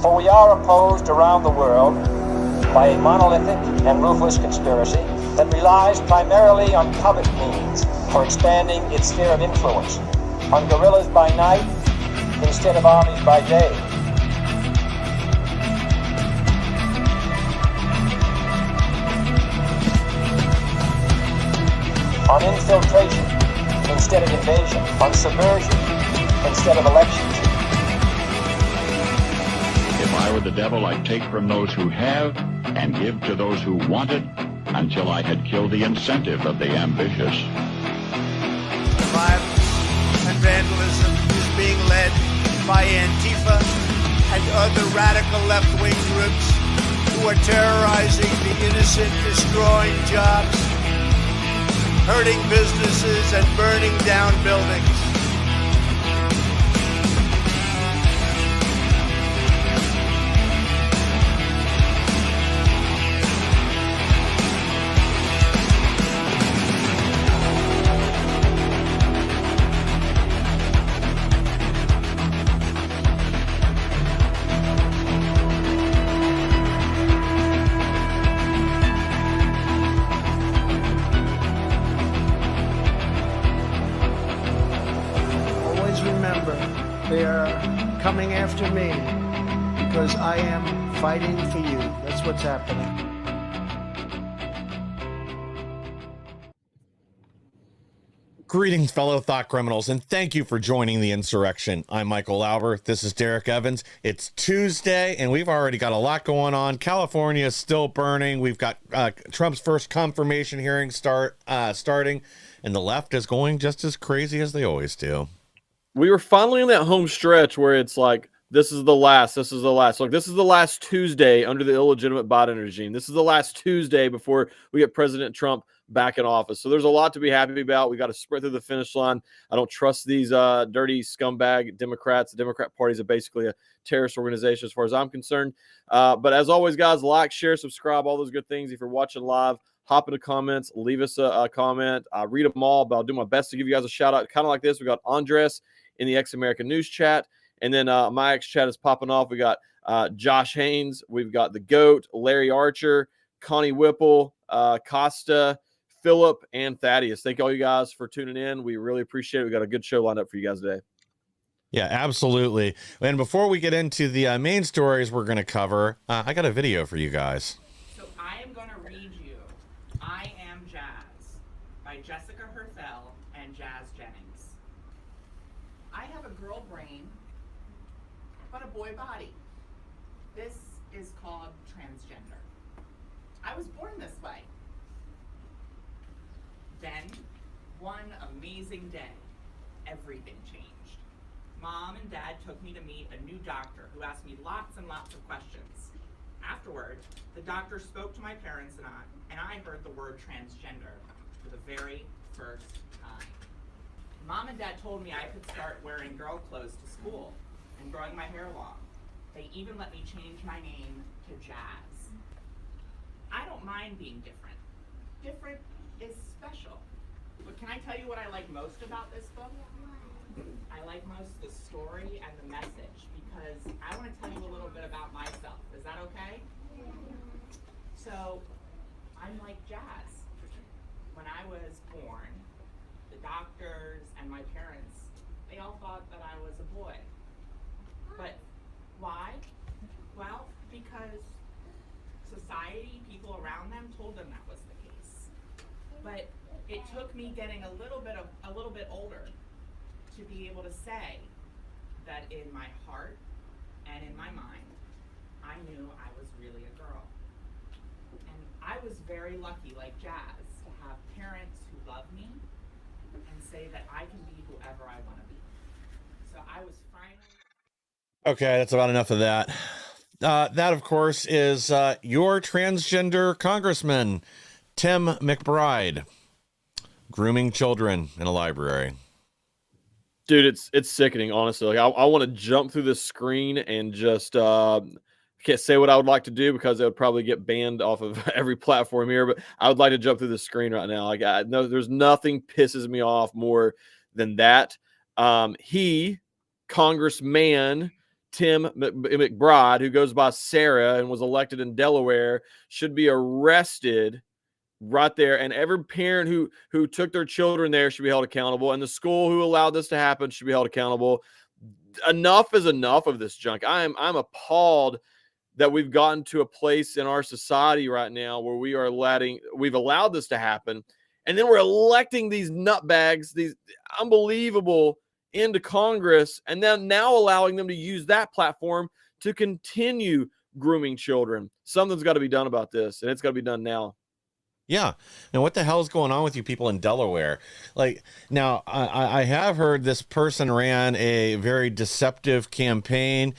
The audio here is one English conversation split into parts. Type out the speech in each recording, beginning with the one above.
For we are opposed around the world by a monolithic and ruthless conspiracy that relies primarily on covert means for expanding its sphere of influence, on guerrillas by night instead of armies by day. On infiltration instead of invasion, on subversion instead of elections. If I were the devil, I'd take from those who have and give to those who want it until I had killed the incentive of the ambitious. Violence and vandalism is being led by Antifa and other radical left-wing groups who are terrorizing the innocent, destroying jobs, hurting businesses, and burning down buildings. They are coming after me because I am fighting for you. That's what's happening. Greetings, fellow thought criminals, and thank you for joining the Insurrection. I'm Michael Lauber. This is Derrick Evans. It's Tuesday, and we've already got a lot going on. California is still burning. We've got Trump's first confirmation hearing starting, and the left is going just as crazy as they always do. We were finally in that home stretch where it's like, this is the last. Like, this is the last Tuesday under the illegitimate Biden regime. This is the last Tuesday before we get President Trump back in office. So there's a lot to be happy about. We got to sprint through the finish line. I don't trust these dirty scumbag Democrats. The Democrat Party is basically a terrorist organization as far as I'm concerned. But as always, guys, like, share, subscribe, all those good things. If you're watching live, hop into comments, leave us a comment. I read them all, but I'll do my best to give you guys a shout out. Kind of like this. We got Andres in the Ex-American News chat. And then my X chat is popping off. We got Josh Haynes. We've got the GOAT, Larry Archer, Connie Whipple, Costa, Philip, and Thaddeus. Thank all you guys for tuning in. We really appreciate it. We got a good show lined up for you guys today. Yeah, absolutely. And before we get into the main stories we're going to cover, I got a video for you guys. So I am going to read you I Am Jazz by Jessica Herthel and Jazz Jennings. I have a girl brain, but a boy body. This is called transgender. I was born this way. Then, one amazing day, everything changed. Mom and Dad took me to meet a new doctor who asked me lots and lots of questions. Afterward, the doctor spoke to my parents and I heard the word transgender for the very first time. Mom and Dad told me I could start wearing girl clothes to school and growing my hair long. They even let me change my name to Jazz. I don't mind being different. Different is special. But can I tell you what I like most about this book? I like most the story and the message because I want to tell you a little bit about myself. Is that okay? So, I'm like Jazz. When I was born, the doctors and my parents, they all thought that I was a boy. But why? Well, because society, people around them told them that was the case. But it took me getting a little bit older to be able to say that in my heart and in my mind, I knew I was really a girl. And I was very lucky, like Jazz, to have parents who love me and say that I can be whoever I want to be. So I was finally... Okay, that's about enough of that. That, of course, is your transgender congressman, Tim McBride, grooming children in a library. Dude, it's sickening, honestly. Like, I want to jump through this screen and just can't say what I would like to do because it would probably get banned off of every platform here. But I would like to jump through the screen right now. Like, I know there's nothing pisses me off more than that. Congressman Tim McBride, who goes by Sarah and was elected in Delaware, should be arrested right there. And every parent who took their children there should be held accountable. And the school who allowed this to happen should be held accountable. Enough is enough of this junk. I'm appalled that we've gotten to a place in our society right now where we've allowed this to happen. And then we're electing these nutbags, these unbelievable, into Congress, and then now allowing them to use that platform to continue grooming children. Something's got to be done about this, and it's got to be done now. Yeah. And what the hell is going on with you people in Delaware? Like, now, I have heard this person ran a very deceptive campaign,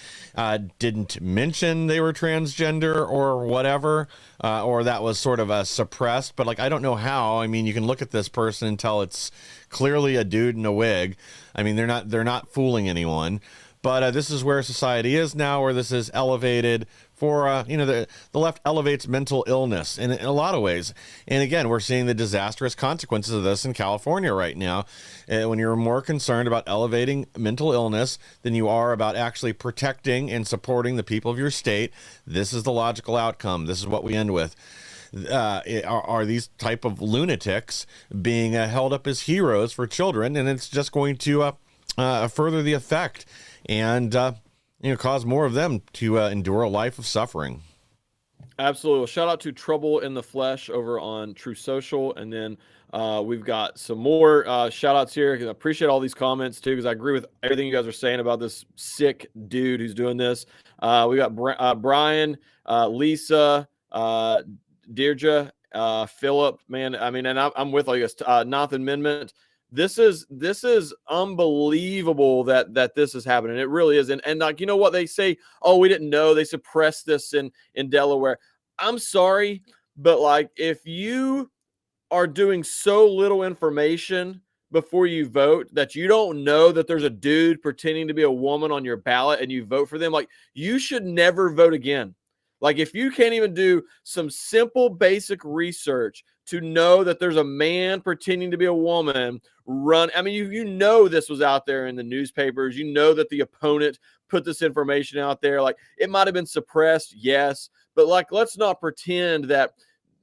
didn't mention they were transgender or whatever, or that was sort of suppressed. But, like, I don't know how. I mean, you can look at this person and tell it's clearly a dude in a wig. I mean, they're not fooling anyone. But this is where society is now, where this is elevated for, the left elevates mental illness in a lot of ways. And again, we're seeing the disastrous consequences of this in California right now. When you're more concerned about elevating mental illness than you are about actually protecting and supporting the people of your state, this is the logical outcome. This is what we end with. Are these type of lunatics being held up as heroes for children, and it's just going to further the effect and cause more of them to endure a life of suffering. Absolutely. Well, shout out to Trouble in the Flesh over on True Social, and then we've got some more shout outs here. I appreciate all these comments too, because I agree with everything you guys are saying about this sick dude who's doing this. We got Brian, Lisa, Deirdre, Philip, man. I mean, and I'm with all you guys. Ninth Amendment. This is unbelievable that this is happening. It really is. And like, you know what they say? Oh, we didn't know they suppressed this in Delaware. I'm sorry, but like, if you are doing so little information before you vote that you don't know that there's a dude pretending to be a woman on your ballot and you vote for them, like, you should never vote again. Like, if you can't even do some simple basic research to know that there's a man pretending to be a woman I mean, you know this was out there in the newspapers. You know that the opponent put this information out there. Like, it might have been suppressed, yes, but like, let's not pretend that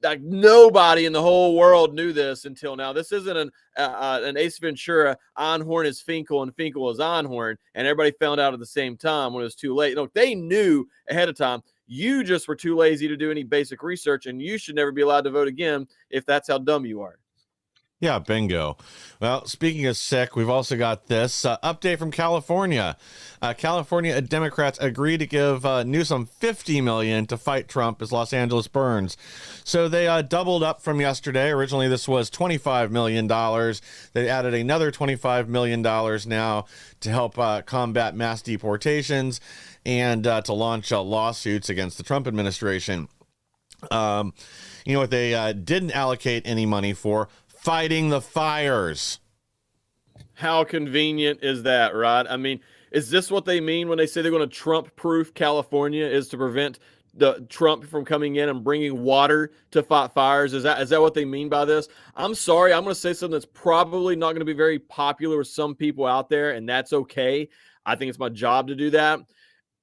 like nobody in the whole world knew this until now. This isn't an Ace Ventura, Einhorn is Finkel and Finkel is Einhorn, and everybody found out at the same time when it was too late. Look, they knew ahead of time. You just were too lazy to do any basic research, and you should never be allowed to vote again if that's how dumb you are. Yeah, bingo. Well, speaking of sick, we've also got this update from California. California Democrats agreed to give Newsom $50 million to fight Trump as Los Angeles burns. So they doubled up from yesterday. Originally, this was $25 million. They added another $25 million now to help combat mass deportations and to launch lawsuits against the Trump administration. You know what they didn't allocate any money for? Fighting the fires. How convenient is that, right? I mean, is this what they mean when they say they're going to Trump-proof California, is to prevent the Trump from coming in and bringing water to fight fires? Is that what they mean by this? I'm sorry, I'm going to say something that's probably not going to be very popular with some people out there, and that's okay. I think it's my job to do that.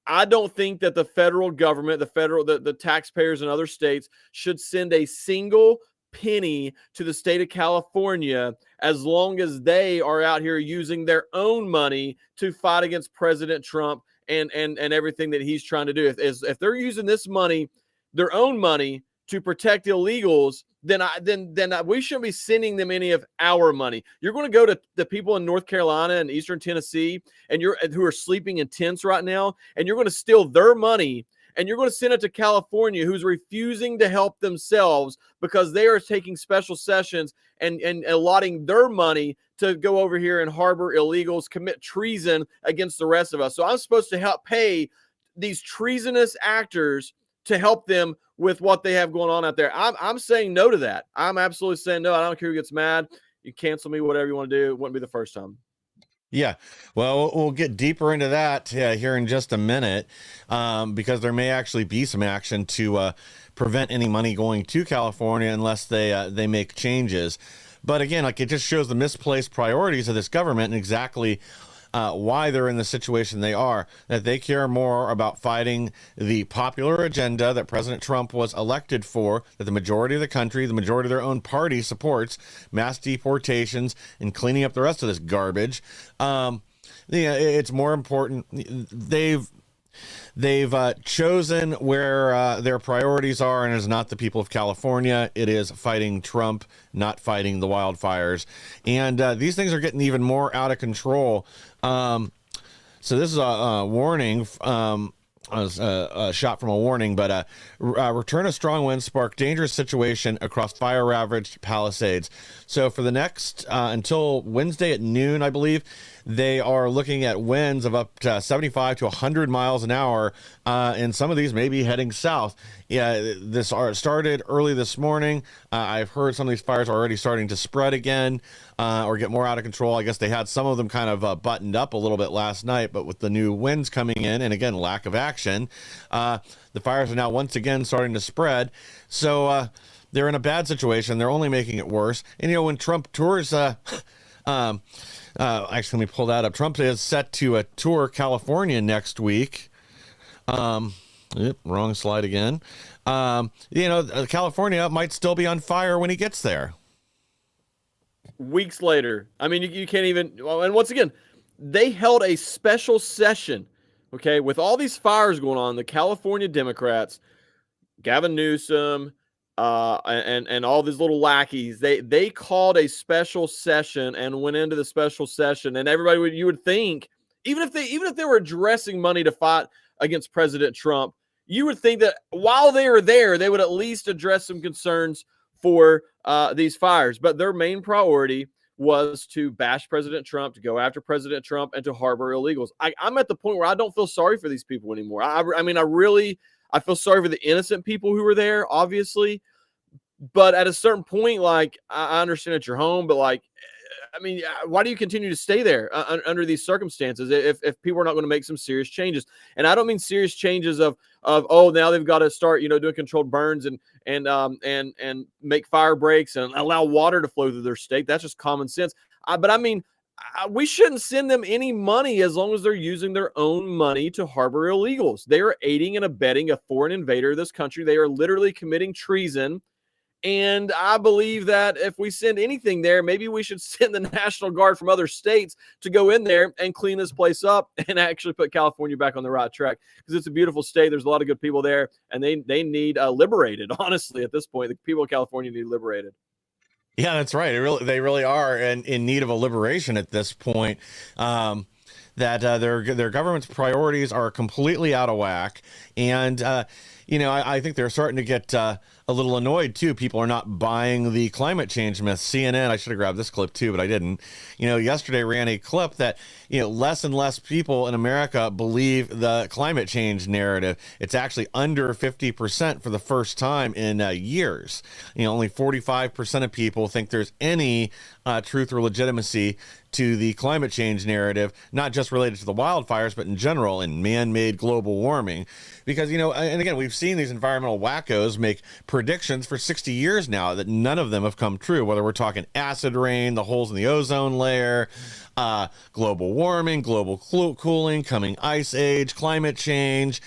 I don't think that the federal government, the taxpayers in other states should send a single penny to the state of California as long as they are out here using their own money to fight against President Trump and everything that he's trying to do. If they're using this money, their own money, to protect illegals, then we shouldn't be sending them any of our money. You're going to go to the people in North Carolina and Eastern Tennessee who are sleeping in tents right now, and you're going to steal their money. And you're going to send it to California, who's refusing to help themselves because they are taking special sessions and allotting their money to go over here and harbor illegals, commit treason against the rest of us. So I'm supposed to help pay these treasonous actors to help them with what they have going on out there. I'm saying no to that. I'm absolutely saying no. I don't care who gets mad. You cancel me, whatever you want to do. It wouldn't be the first time. Yeah, well, we'll get deeper into that here in just a minute, because there may actually be some action to prevent any money going to California unless they make changes. But again, like, it just shows the misplaced priorities of this government and exactly why they're in the situation they are, that they care more about fighting the popular agenda that President Trump was elected for, that the majority of the country, the majority of their own party supports, mass deportations and cleaning up the rest of this garbage. It's more important. They've chosen where their priorities are, and it's not the people of California. It is fighting Trump, not fighting the wildfires. And these things are getting even more out of control. So this is a warning, a shot from a warning, but return of strong winds spark dangerous situation across fire-ravaged Palisades. So for the next, until Wednesday at noon, I believe, they are looking at winds of up to 75 to 100 miles an hour, and some of these may be heading south. Yeah, this started early this morning. I've heard some of these fires are already starting to spread again or get more out of control. I guess they had some of them kind of buttoned up a little bit last night, but with the new winds coming in and, again, lack of action, the fires are now once again starting to spread. So they're in a bad situation. They're only making it worse. And, when Trump tours... actually, let me pull that up. Trump is set to tour California next week. Wrong slide again. California might still be on fire when he gets there. Weeks later. I mean, you can't even. And once again, they held a special session, okay, with all these fires going on. The California Democrats, Gavin Newsom, and all these little lackeys, they called a special session and went into the special session, and everybody you would think, even if they were addressing money to fight against President Trump, you would think that while they were there, they would at least address some concerns for these fires. But their main priority was to bash President Trump, to go after President Trump, and to harbor illegals. I'm at the point where I don't feel sorry for these people anymore. I feel sorry for the innocent people who were there, obviously. But at a certain point, like, I understand it's your home, but, like, I mean, why do you continue to stay there under these circumstances if people are not going to make some serious changes? And I don't mean serious changes of now they've got to start, doing controlled burns and make fire breaks and allow water to flow through their state. That's just common sense. But I mean, we shouldn't send them any money as long as they're using their own money to harbor illegals. They are aiding and abetting a foreign invader of this country. They are literally committing treason. And I believe that if we send anything there, maybe we should send the National Guard from other states to go in there and clean this place up and actually put California back on the right track, because it's a beautiful state. There's a lot of good people there, and they need liberated. Honestly, at this point, the people of California need liberated. Yeah, that's right. They really are in need of a liberation at this point. That their government's priorities are completely out of whack, and I think they're starting to get a little annoyed too. People are not buying the climate change myth. CNN, I should have grabbed this clip too, but I didn't. Yesterday ran a clip that less and less people in America believe the climate change narrative. It's actually under 50% for the first time in years. Only 45% of people think there's any truth or legitimacy to the climate change narrative, not just related to the wildfires, but in general in man-made global warming. Because, and again, we've seen these environmental wackos make predictions for 60 years now that none of them have come true, whether we're talking acid rain, the holes in the ozone layer, global warming, global cooling, coming ice age, climate change,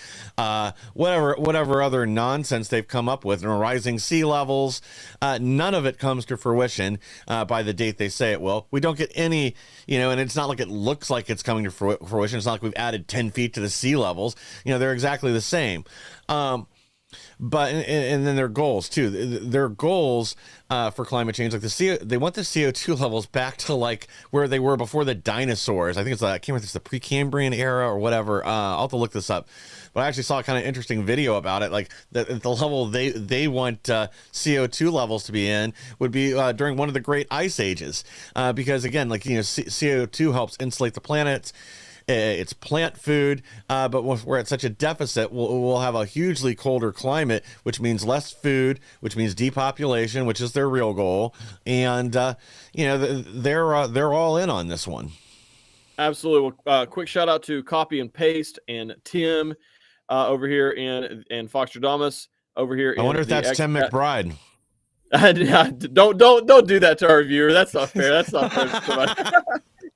whatever other nonsense they've come up with, and rising sea levels. None of it comes to fruition by the date they say it will. We don't get any, and it's not like it looks like it's coming to fruition. It's not like we've added 10 feet to the sea levels. They're exactly the same. But and then their goals too. Their goals for climate change, like they want the CO2 levels back to like where they were before the dinosaurs. I think I can't remember if it's the Precambrian era or whatever. I'll have to look this up. But I actually saw a kind of interesting video about it. Like the level they want CO2 levels to be in would be during one of the great ice ages, because again, like CO2 helps insulate the planet. It's plant food, but we're at such a deficit, we'll have a hugely colder climate, which means less food, which means depopulation, which is their real goal. And, they're all in on this one. Absolutely. Well, quick shout out to Copy and Paste and Tim over here in Foxtradamus over here. I wonder if that's Tim McBride. Don't do that to our viewer. That's not fair. That's not fair.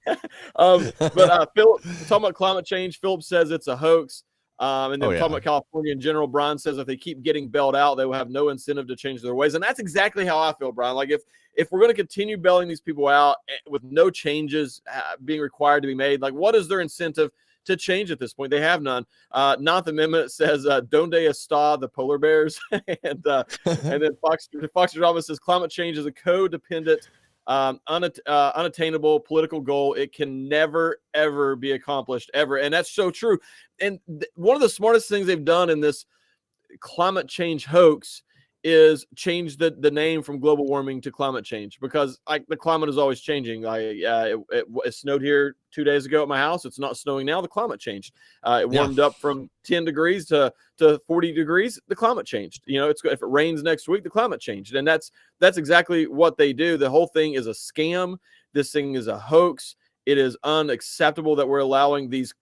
Philip, talking about climate change, Philip says it's a hoax. And then Oh, yeah. talking about California in general, Brian says if they keep getting bailed out, they will have no incentive to change their ways. And that's exactly how I feel, Brian. Like if we're going to continue bailing these people out with no changes being required to be made, like what is their incentive to change at this point? They have none. Ninth Amendment says "Donde está the polar bears?" and then Fox Drama says climate change is a codependent, unattainable political goal. It can never ever be accomplished ever, and that's so true. And one of the smartest things they've done in this climate change hoax is change the name from global warming to climate change, because like the climate is always changing. It snowed here 2 days ago at my house. It's not snowing now. The climate changed. It warmed up from 10 degrees to 40 degrees. The climate changed. If it rains next week, the climate changed. And that's exactly what they do. The whole thing is a scam. This thing is a hoax. It is unacceptable that we're allowing these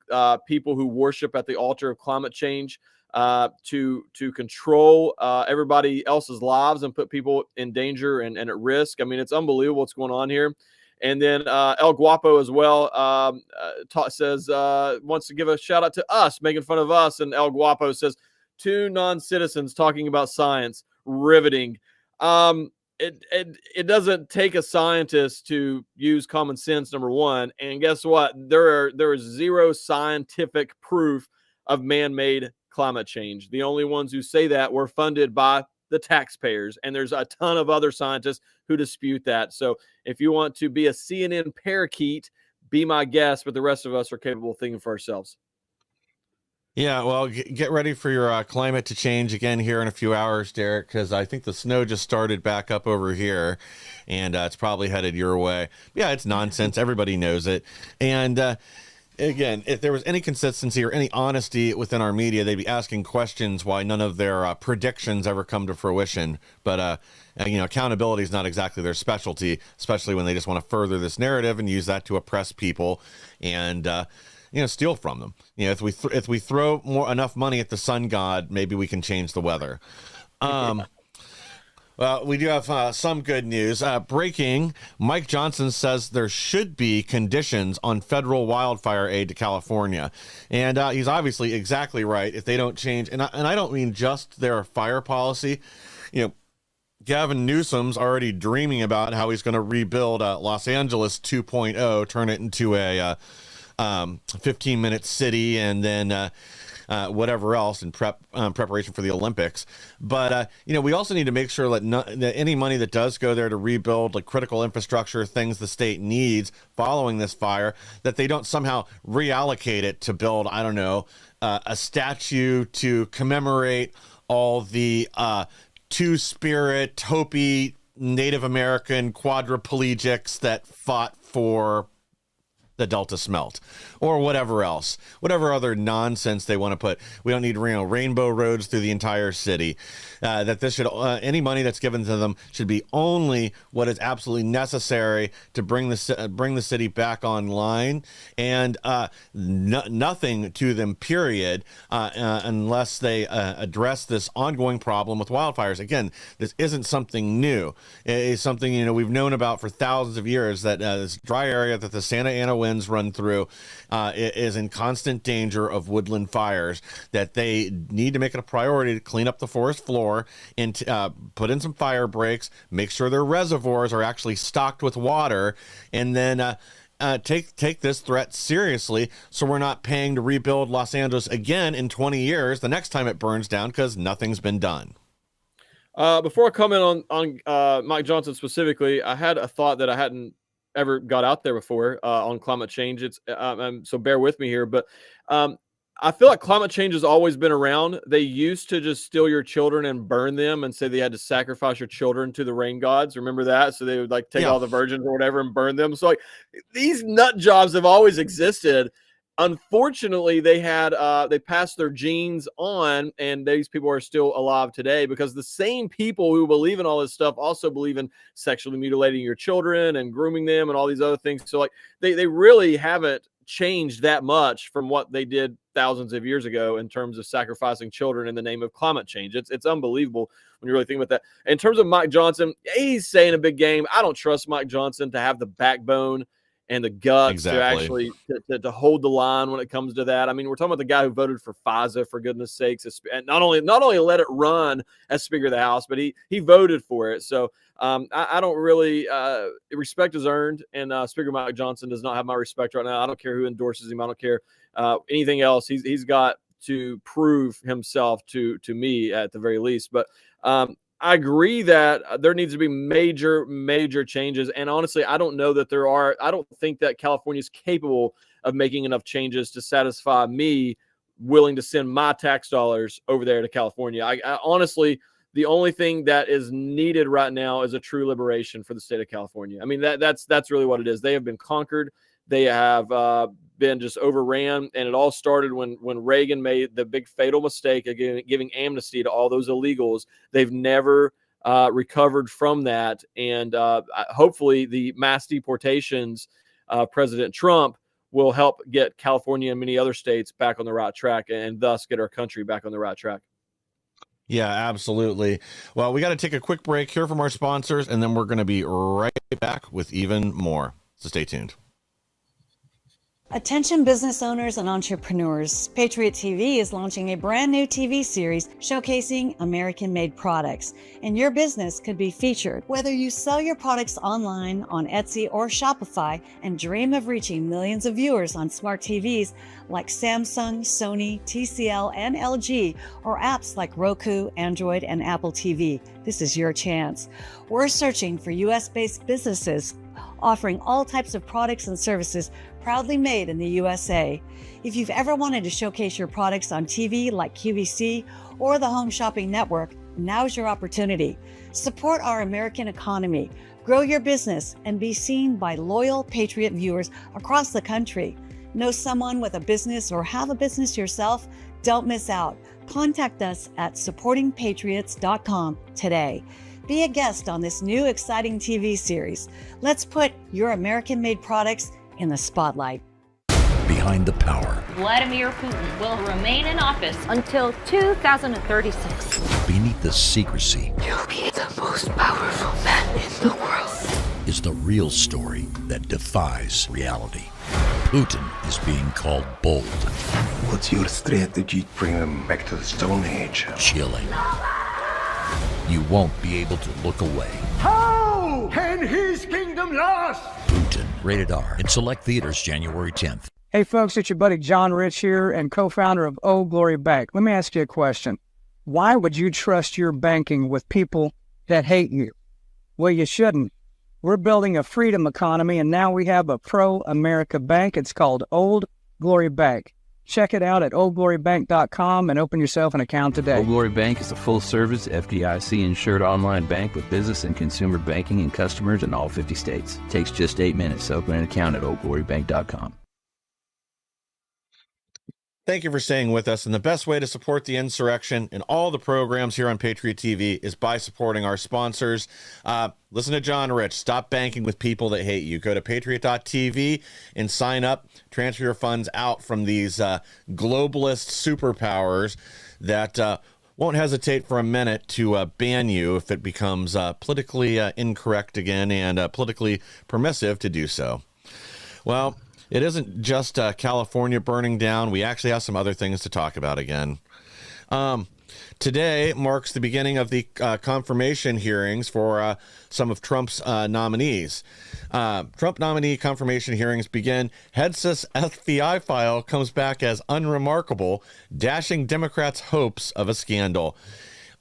people who worship at the altar of climate change to control everybody else's lives and put people in danger and at risk. I mean, it's unbelievable what's going on here. And then El Guapo as well says wants to give a shout out to us, making fun of us. And El Guapo says 2 non-citizens talking about science, riveting. It doesn't take a scientist to use common sense, number one. And guess what? There is zero scientific proof of man-made climate change. The only ones who say that were funded by the taxpayers. And there's a ton of other scientists who dispute that. So if you want to be a CNN parakeet, be my guest, but the rest of us are capable of thinking for ourselves. Yeah, well, get ready for your climate to change again here in a few hours, Derek, because I think the snow just started back up over here, and it's probably headed your way. Yeah, it's nonsense. Everybody knows it. And again, if there was any consistency or any honesty within our media, they'd be asking questions why none of their predictions ever come to fruition. But accountability is not exactly their specialty, especially when they just want to further this narrative and use that to oppress people and steal from them. If we throw enough money at the sun god, maybe we can change the weather. Well, we do have some good news. Breaking, Mike Johnson says there should be conditions on federal wildfire aid to California. And he's obviously exactly right. If they don't change, and I don't mean just their fire policy, Gavin Newsom's already dreaming about how he's going to rebuild Los Angeles 2.0, turn it into a 15-minute city, and then whatever else in preparation for the Olympics. But we also need to make sure that any money that does go there to rebuild like critical infrastructure, things the state needs following this fire, that they don't somehow reallocate it to build, I don't know, a statue to commemorate all the two-spirit Hopi Native American quadriplegics that fought for the Delta Smelt, or whatever else, whatever other nonsense they want to put. We don't need rainbow roads through the entire city. That this should any money that's given to them should be only what is absolutely necessary to bring the city back online, and nothing to them, period, unless they address this ongoing problem with wildfires. Again, this isn't something new. It's something we've known about for thousands of years, that this dry area that the Santa Ana winds run through is in constant danger of woodland fires, that they need to make it a priority to clean up the forest floor and put in some fire breaks, make sure their reservoirs are actually stocked with water, and then take this threat seriously, so we're not paying to rebuild Los Angeles again in 20 years, the next time it burns down, because nothing's been done. Before I comment on Mike Johnson specifically, I had a thought that I hadn't ever got out there before on climate change. It's so bear with me here, but I feel like climate change has always been around. They used to just steal your children and burn them and say they had to sacrifice your children to the rain gods. Remember that? So they would take all the virgins or whatever and burn them. So these nut jobs have always existed. Unfortunately, they passed their genes on, and these people are still alive today, because the same people who believe in all this stuff also believe in sexually mutilating your children and grooming them and all these other things. So they really haven't changed that much from what they did thousands of years ago in terms of sacrificing children in the name of climate change. It's unbelievable when you really think about that. In terms of Mike Johnson, he's saying a big game. I don't trust Mike Johnson to have the backbone and the guts to Exactly. actually to hold the line when it comes to that. I mean, we're talking about the guy who voted for FISA, for goodness sakes, and not only let it run as Speaker of the House, but he voted for it. So I don't really respect is earned, and Speaker Mike Johnson does not have my respect right now. I don't care who endorses him. I don't care anything else. He's got to prove himself to me at the very least. But I agree that there needs to be major changes. And honestly, I don't know that there are. I don't think that California is capable of making enough changes to satisfy me willing to send my tax dollars over there to California. I honestly, the only thing that is needed right now is a true liberation for the state of California. I mean, that's really what it is. They have been conquered. They have been just overran, and it all started when Reagan made the big fatal mistake of giving amnesty to all those illegals. They've never recovered from that, and hopefully the mass deportations, President Trump will help get California and many other states back on the right track, and thus get our country back on the right track. Yeah, absolutely. Well, we got to take a quick break here from our sponsors, and then we're going to be right back with even more. So stay tuned. Attention business owners and entrepreneurs, Patriot TV is launching a brand new TV series showcasing American-made products, and your business could be featured. Whether you sell your products online on Etsy or Shopify and dream of reaching millions of viewers on smart TVs like Samsung, Sony, TCL, and LG, or apps like Roku, Android, and Apple TV, this is your chance. We're searching for US-based businesses offering all types of products and services proudly made in the USA. If you've ever wanted to showcase your products on TV like QVC or the Home Shopping Network, now's your opportunity. Support our American economy, grow your business, and be seen by loyal Patriot viewers across the country. Know someone with a business or have a business yourself? Don't miss out. Contact us at supportingpatriots.com today. Be a guest on this new exciting TV series. Let's put your American-made products in the spotlight. Behind the power. Vladimir Putin will remain in office until 2036. Beneath the secrecy. You'll be the most powerful man in the world. Is the real story that defies reality. Putin is being called bold. What's your strategy to bring them back to the Stone Age? Chilling. You won't be able to look away. How can his kingdom last? Putin, rated R, in select theaters January 10th. Hey folks, it's your buddy John Rich here and co-founder of Old Glory Bank. Let me ask you a question. Why would you trust your banking with people that hate you? Well, you shouldn't. We're building a freedom economy, and now we have a pro-America bank. It's called Old Glory Bank. Check it out at oldglorybank.com and open yourself an account today. Old Glory Bank is a full-service, FDIC-insured online bank with business and consumer banking and customers in all 50 states. It takes just 8 minutes to open an account at oldglorybank.com. Thank you for staying with us. And the best way to support the insurrection and all the programs here on Patriot TV is by supporting our sponsors. Listen to John Rich. Stop banking with people that hate you. Go to patriot.tv and sign up. Transfer your funds out from these globalist superpowers that won't hesitate for a minute to ban you if it becomes politically incorrect again and politically permissive to do so. Well, it isn't just California burning down. We actually have some other things to talk about again. Today marks the beginning of the confirmation hearings for some of Trump's nominees. Trump nominee confirmation hearings begin. Hegseth's FBI file comes back as unremarkable, dashing Democrats' hopes of a scandal.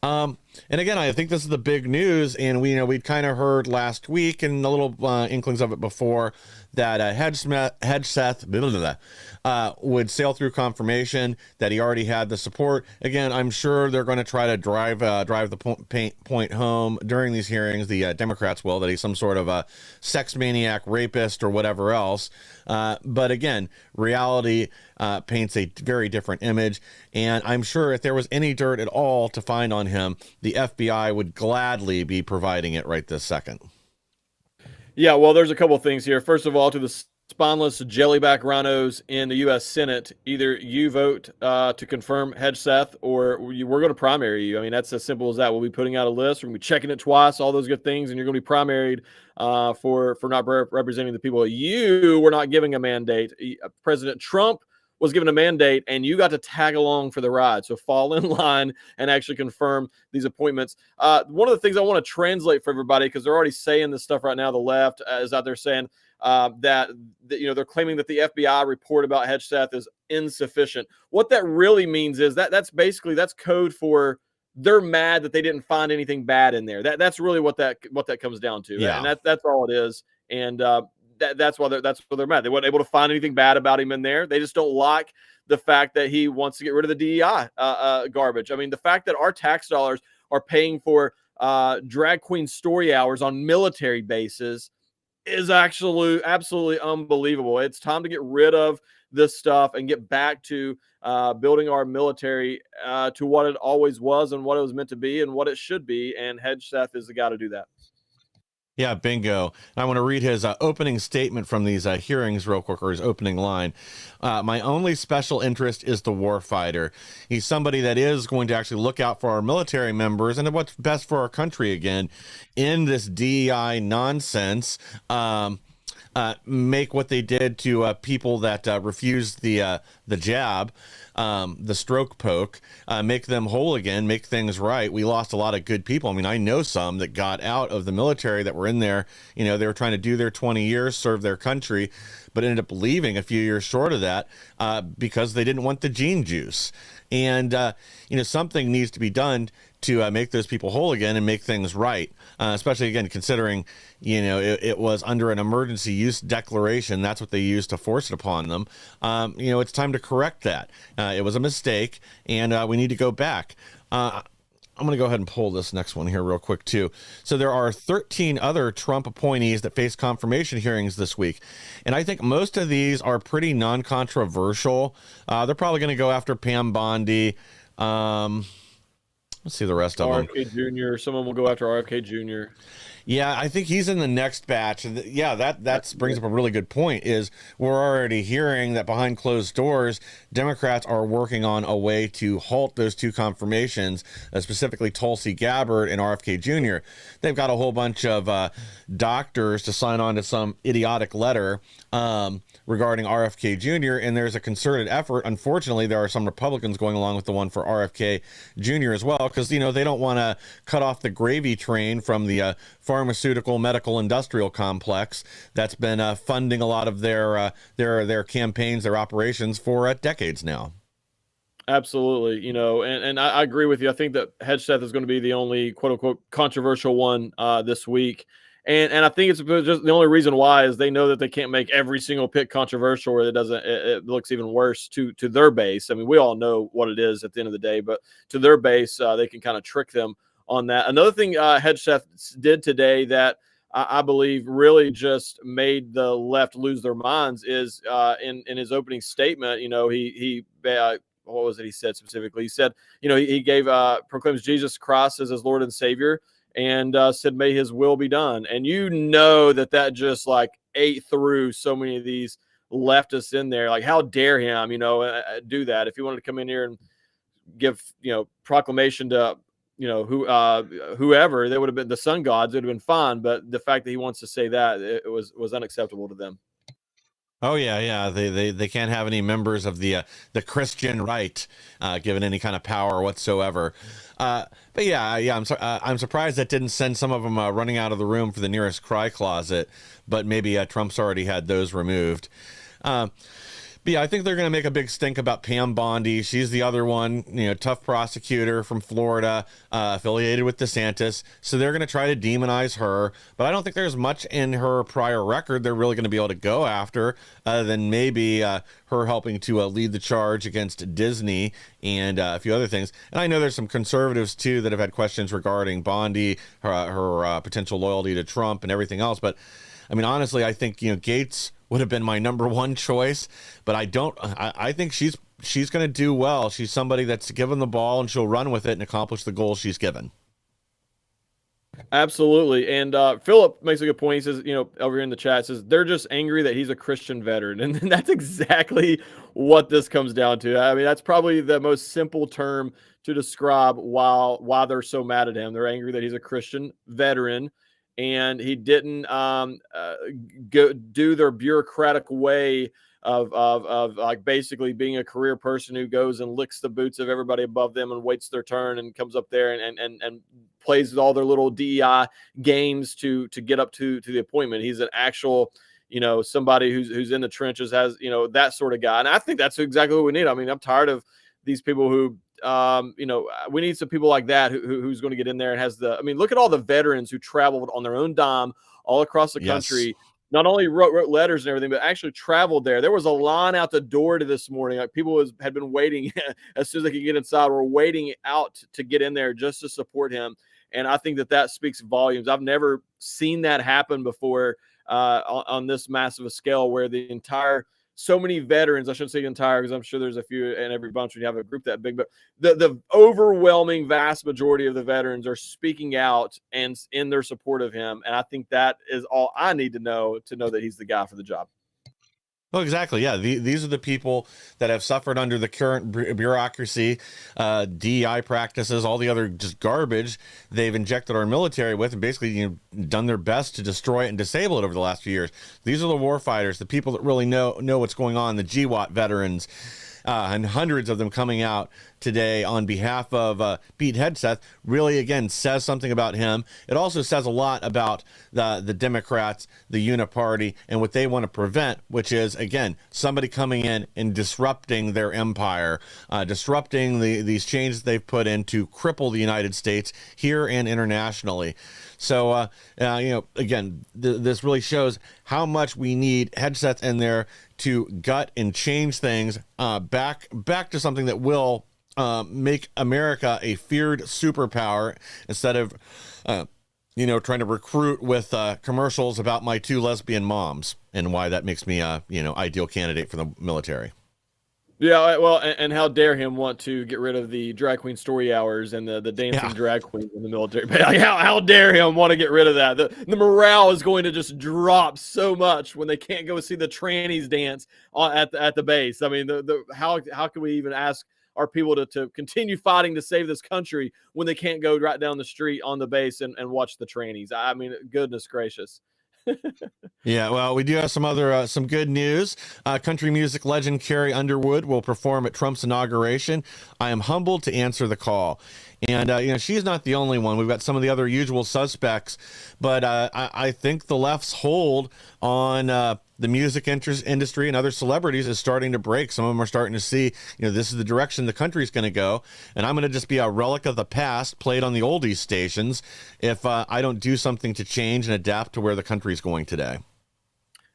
And again, I think this is the big news, and we'd kind of heard last week and a little inklings of it before that Hegseth would sail through confirmation, that he already had the support. Again, I'm sure they're going to try to drive the point home during these hearings. The Democrats will, that he's some sort of a sex maniac, rapist, or whatever else. But again, reality paints a very different image. And I'm sure if there was any dirt at all to find on him, the FBI would gladly be providing it right this second. Yeah, well, there's a couple of things here. First of all, to the spineless jellyback rhinos in the U.S. Senate, either you vote to confirm Hedgeseth or we're going to primary you. I mean, that's as simple as that. We'll be putting out a list. We're going to be checking it twice, all those good things, and you're going to be primaried for not representing the people. You were not giving a mandate. President Trump was given a mandate, and you got to tag along for the ride. So fall in line and actually confirm these appointments. One of the things I want to translate for everybody, because they're already saying this stuff right now, the left is out there saying that they're claiming that the FBI report about Hedgeseth is insufficient. What that really means is that's code for they're mad that they didn't find anything bad in there. That's really what that comes down to. Yeah. And that's all it is. And that's why they're mad. They weren't able to find anything bad about him in there. They just don't like the fact that he wants to get rid of the DEI garbage. I mean, the fact that our tax dollars are paying for drag queen story hours on military bases is absolutely unbelievable. It's time to get rid of this stuff and get back to building our military to what it always was and what it was meant to be and what it should be. And Hedgeseth is the guy to do that. Yeah, bingo. And I want to read his opening statement from these hearings real quick, or his opening line. My only special interest is the warfighter. He's somebody that is going to actually look out for our military members and what's best for our country again in this DEI nonsense. Make what they did to people that refused the jab, the stroke poke, make them whole again, make things right. We lost a lot of good people. I mean, I know some that got out of the military that were in there. They were trying to do their 20 years, serve their country, but ended up leaving a few years short of that because they didn't want the gene juice. And, something needs to be done to make those people whole again and make things right, especially, again, considering, it was under an emergency use declaration. That's what they used to force it upon them. It's time to correct that. It was a mistake, and we need to go back. I'm going to go ahead and pull this next one here real quick, too. So there are 13 other Trump appointees that face confirmation hearings this week. And I think most of these are pretty non-controversial. They're probably going to go after Pam Bondi. Let's see the rest of them. RFK Jr. Someone will go after RFK Jr. Yeah, I think he's in the next batch. And that brings up a really good point, is we're already hearing that behind closed doors, Democrats are working on a way to halt those two confirmations, specifically Tulsi Gabbard and RFK Jr. They've got a whole bunch of doctors to sign on to some idiotic letter regarding RFK Jr., and there's a concerted effort. Unfortunately, there are some Republicans going along with the one for RFK Jr. as well, because, they don't want to cut off the gravy train from the pharmaceutical, medical, industrial complex that's been funding a lot of their campaigns, their operations for decades now. Absolutely. And I agree with you. I think that Hedgeseth is going to be the only quote unquote controversial one this week. And I think it's just the only reason why is they know that they can't make every single pick controversial, or it looks even worse to their base. I mean, we all know what it is at the end of the day, but to their base, they can kind of trick them on that. Another thing Hedgeseth did today that I believe really just made the left lose their minds is in his opening statement. He what was it he said specifically? He said, he gave proclaims Jesus Christ as his Lord and Savior, and said, may his will be done. And that just like ate through so many of these leftists in there. Like, how dare him, do that? If he wanted to come in here and give, proclamation to, whoever, they would have been the sun gods, it would have been fine. But the fact that he wants to say that, it was unacceptable to them. Oh yeah. They can't have any members of the Christian right given any kind of power whatsoever. But I'm surprised that didn't send some of them running out of the room for the nearest cry closet. But maybe Trump's already had those removed. But yeah, I think they're going to make a big stink about Pam Bondi. She's the other one, tough prosecutor from Florida, affiliated with DeSantis. So they're going to try to demonize her. But I don't think there's much in her prior record they're really going to be able to go after, other than maybe her helping to lead the charge against Disney and a few other things. And I know there's some conservatives, too, that have had questions regarding Bondi, her potential loyalty to Trump and everything else. But, I mean, honestly, I think, Gates would have been my number one choice, but I think she's going to do well. She's somebody that's given the ball and she'll run with it and accomplish the goals she's given. Absolutely. And Philip makes a good point. He says, over here in the chat, says they're just angry that he's a Christian veteran. And that's exactly what this comes down to. I mean, that's probably the most simple term to describe why they're so mad at him. They're angry that he's a Christian veteran and he didn't go do their bureaucratic way of like basically being a career person who goes and licks the boots of everybody above them and waits their turn and comes up there and plays all their little DEI games to get up to the appointment. He's an actual, somebody who's in the trenches, has, that sort of guy. And I think that's exactly what we need. I mean, I'm tired of these people who, we need some people like that who's going to get in there and has look at all the veterans who traveled on their own dime all across the country. Not only wrote letters and everything, but actually traveled there. There was a line out the door to this morning. Like people had been waiting as soon as they could get inside, were waiting out to get in there just to support him. And I think that speaks volumes. I've never seen that happen before on this massive a scale, where so many veterans, I shouldn't say entire, because I'm sure there's a few in every bunch when you have a group that big, but the overwhelming vast majority of the veterans are speaking out and in their support of him. And I think that is all I need to know that he's the guy for the job. Well, exactly. Yeah. These are the people that have suffered under the current bureaucracy, DEI practices, all the other just garbage they've injected our military with, and basically done their best to destroy it and disable it over the last few years. These are the war fighters, the people that really know what's going on, the GWAT veterans, and hundreds of them coming out today on behalf of Pete Hegseth really, again, says something about him. It also says a lot about the Democrats, the Uniparty, and what they want to prevent, which is, again, somebody coming in and disrupting their empire, disrupting these changes they've put in to cripple the United States here and internationally. So, again, this really shows how much we need Hegseth in there to gut and change things back to something that will make America a feared superpower, instead of, trying to recruit with commercials about my 2 lesbian moms and why that makes me a, ideal candidate for the military. Yeah, well, and how dare him want to get rid of the drag queen story hours and the dancing drag queens in the military? But like, how dare him want to get rid of that? The morale is going to just drop so much when they can't go see the trannies dance at the base. I mean, how can we even ask our people to continue fighting to save this country when they can't go right down the street on the base and watch the trannies? I mean, goodness gracious. Yeah, well, we do have some good news. Country music legend Carrie Underwood will perform at Trump's inauguration. I am humbled to answer the call. And, she's not the only one. We've got some of the other usual suspects. But I think the left's hold on the music industry and other celebrities is starting to break. Some of them are starting to see, this is the direction the country's going to go. And I'm going to just be a relic of the past played on the oldies stations if I don't do something to change and adapt to where the country's going today.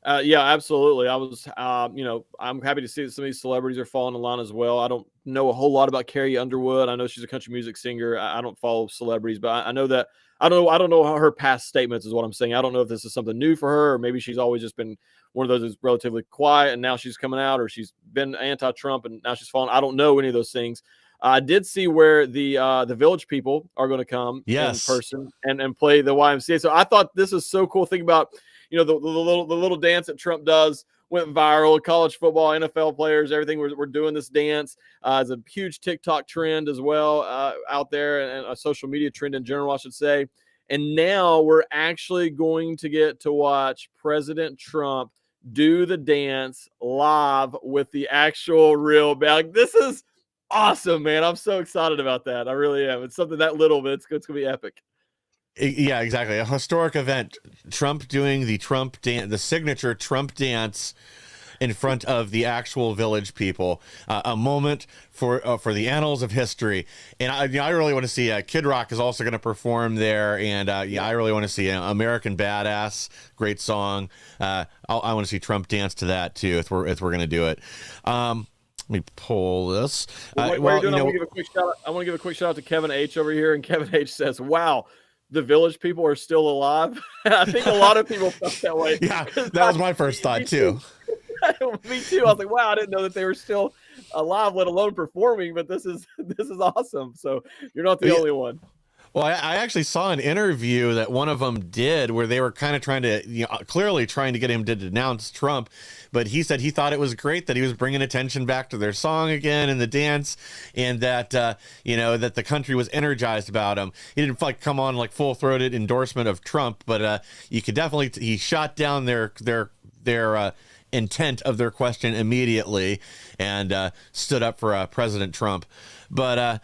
Yeah, absolutely. I was, I'm happy to see that some of these celebrities are falling in line as well. I don't know a whole lot about Carrie Underwood. I know she's a country music singer. I don't follow celebrities, but I know that I don't know how her past statements is what I'm saying. I don't know if this is something new for her, or maybe she's always just been one of those who's relatively quiet and now she's coming out, or she's been anti-Trump and now she's falling. I don't know any of those things. I did see where the Village People are going to come in person and play the YMCA. So I thought this is so cool. Think about, the little dance that Trump does went viral. College football, NFL players, everything. We're doing this dance. It's a huge TikTok trend as well out there, and a social media trend in general, I should say. And now we're actually going to get to watch President Trump do the dance live with the actual real band. Like, this is awesome, man. I'm so excited about that. I really am. It's something that little, but it's going to be epic. Yeah, exactly. A historic event. Trump doing the Trump dance, the signature Trump dance in front of the actual Village People. A moment for the annals of history. And I really want to see Kid Rock is also going to perform there. And I really want to see American Badass. Great song. I want to see Trump dance to that too if we're going to do it. Let me pull this. I want to give a quick shout out to Kevin H over here. And Kevin H says, "Wow, the Village People are still alive." I think a lot of people felt that way. Yeah, that was my first thought too. Me too. I was like, wow, I didn't know that they were still alive, let alone performing. But this is awesome. So you're not the only one. Well, I actually saw an interview that one of them did where they were kind of trying to, clearly trying to get him to denounce Trump. But he said he thought it was great that he was bringing attention back to their song again and the dance, and that, that the country was energized about him. He didn't come on like full throated endorsement of Trump, but you could definitely, he shot down their intent of their question immediately and stood up for President Trump. But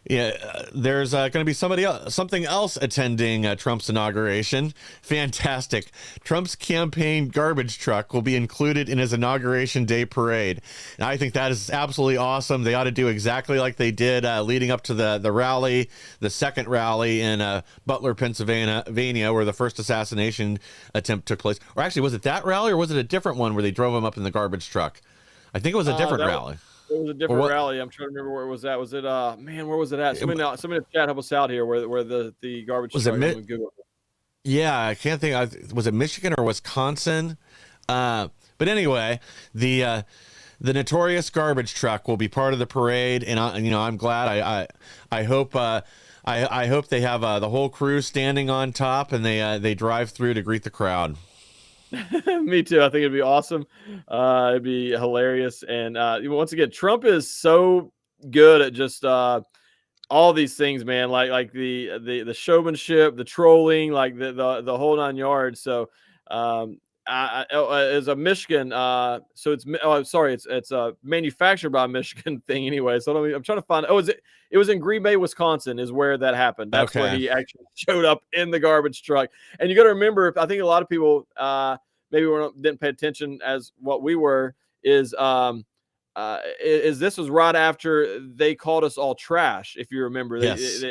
there's going to be something else attending Trump's inauguration. Fantastic. Trump's campaign garbage truck will be included in his inauguration day parade. And I think that is absolutely awesome. They ought to do exactly like they did leading up to the rally, the second rally in Butler, Pennsylvania, where the first assassination attempt took place. Or actually, was it that rally or was it a different one where they drove him up in the garbage truck? I think it was a different rally. It was a different rally. I'm trying to remember where it was at. Was it where was it at? Somebody in the chat help us out here where the garbage was truck. Yeah, I can't think. Was it Michigan or Wisconsin? But anyway, the notorious garbage truck will be part of the parade, and I'm glad. I hope I hope they have the whole crew standing on top, and they drive through to greet the crowd. Me too. I think it'd be awesome. It'd be hilarious. And once again, Trump is so good at just all these things, man. Like the showmanship, the trolling, like the whole nine yards. So as a Michigan, so it's a manufactured by Michigan thing anyway. So I'm trying to find. It was in Green Bay, Wisconsin, is where that happened. That's where he actually showed up in the garbage truck. And you got to remember, I think a lot of people maybe didn't pay attention as what we were. Is this was right after they called us all trash. If you remember, yes.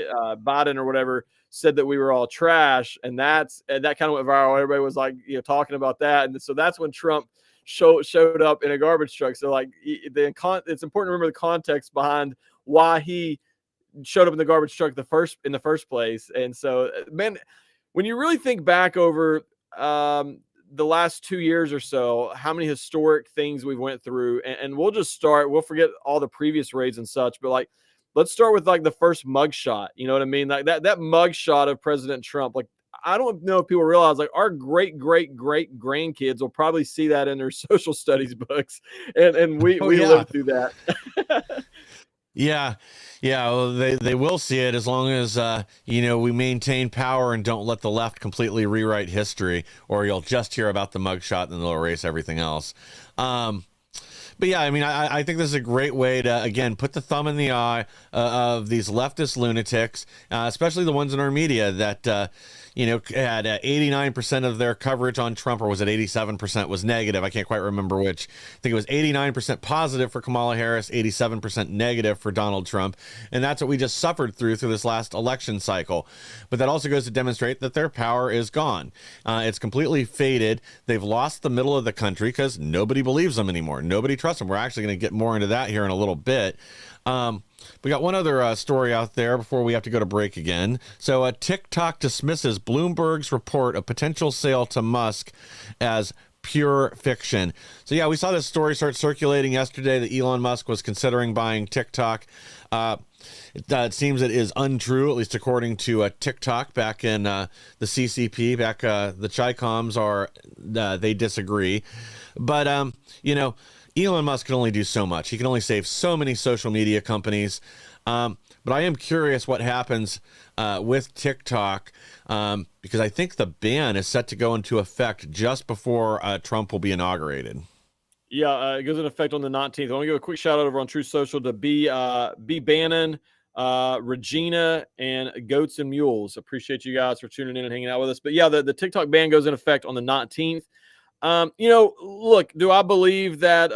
Biden or whatever said that we were all trash, and that kind of went viral. Everybody was like, talking about that, and so that's when Trump showed up in a garbage truck. So like, it's important to remember the context behind why he showed up in the garbage truck in the first place. And so, man, when you really think back over the last 2 years or so, how many historic things we've went through, and we'll forget all the previous raids and such, but like, let's start with like the first mugshot. You know what I mean? Like that mugshot of President Trump. Like, I don't know if people realize, like, our great grandkids will probably see that in their social studies books, and we lived through that. Yeah. Well, they will see it as long as we maintain power and don't let the left completely rewrite history, or you'll just hear about the mugshot and they'll erase everything else. But yeah, I mean, I think this is a great way to, again, put the thumb in the eye of these leftist lunatics, especially the ones in our media that, had 89% of their coverage on Trump, or was it 87% was negative? I can't quite remember which. I think it was 89% positive for Kamala Harris, 87% negative for Donald Trump. And that's what we just suffered through this last election cycle. But that also goes to demonstrate that their power is gone. It's completely faded. They've lost the middle of the country because nobody believes them anymore. Nobody trusts them. We're actually going to get more into that here in a little bit. We got one other story out there before we have to go to break again. So TikTok dismisses Bloomberg's report of potential sale to Musk as pure fiction. So yeah, we saw this story start circulating yesterday that Elon Musk was considering buying TikTok. It seems it is untrue, at least according to TikTok back in the CCP, the Chi-Coms they disagree. But, Elon Musk can only do so much. He can only save so many social media companies. But I am curious what happens with TikTok, because I think the ban is set to go into effect just before Trump will be inaugurated. Yeah, it goes into effect on the 19th. I want to give a quick shout out over on True Social to B Bannon, Regina, and Goats and Mules. Appreciate you guys for tuning in and hanging out with us. But yeah, the TikTok ban goes into effect on the 19th. Look, do I believe that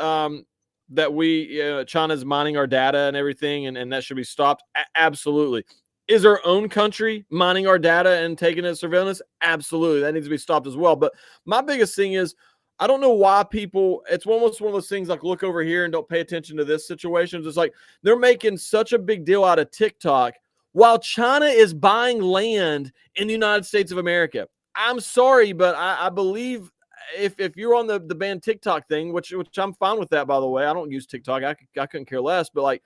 China's mining our data and everything, and that should be stopped? Absolutely. Is our own country mining our data and taking it as surveillance? Absolutely. That needs to be stopped as well. But my biggest thing is, I don't know why it's almost one of those things like, look over here and don't pay attention to this situation. It's like they're making such a big deal out of TikTok while China is buying land in the United States of America. I'm sorry, but I believe if you're on the ban TikTok thing, which I'm fine with that, by the way. I don't use TikTok. I couldn't care less. But like,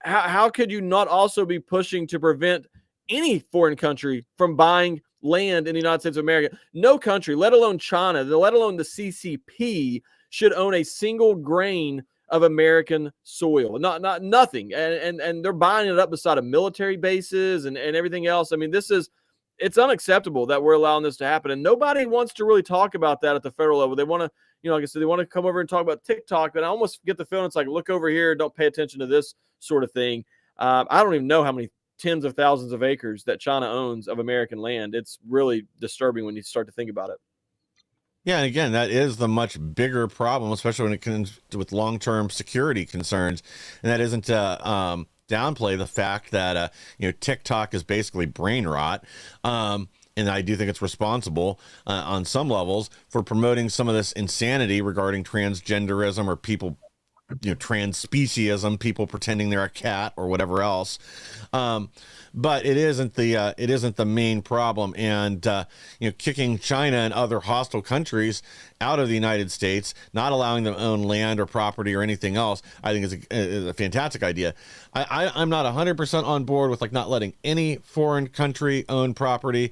how could you not also be pushing to prevent any foreign country from buying land in the United States of America. No country, let alone China, let alone the CCP, should own a single grain of American soil. Nothing. And they're buying it up beside of military bases and everything else. I mean, it's unacceptable that we're allowing this to happen. And nobody wants to really talk about that at the federal level. They want to, like I said, they want to come over and talk about TikTok, but I almost get the feeling it's like, look over here, don't pay attention to this sort of thing. I don't even know how many tens of thousands of acres that China owns of American land. It's really disturbing when you start to think about it. Yeah, and again, that is the much bigger problem, especially when it comes with long-term security concerns, and that isn't to downplay the fact that TikTok is basically brain rot, and I do think it's responsible on some levels for promoting some of this insanity regarding transgenderism or people, trans speciesism, people pretending they're a cat or whatever else. But it isn't the main problem. And kicking China and other hostile countries out of the United States, not allowing them to own land or property or anything else, I think is a fantastic idea. I'm not 100% on board with not letting any foreign country own property,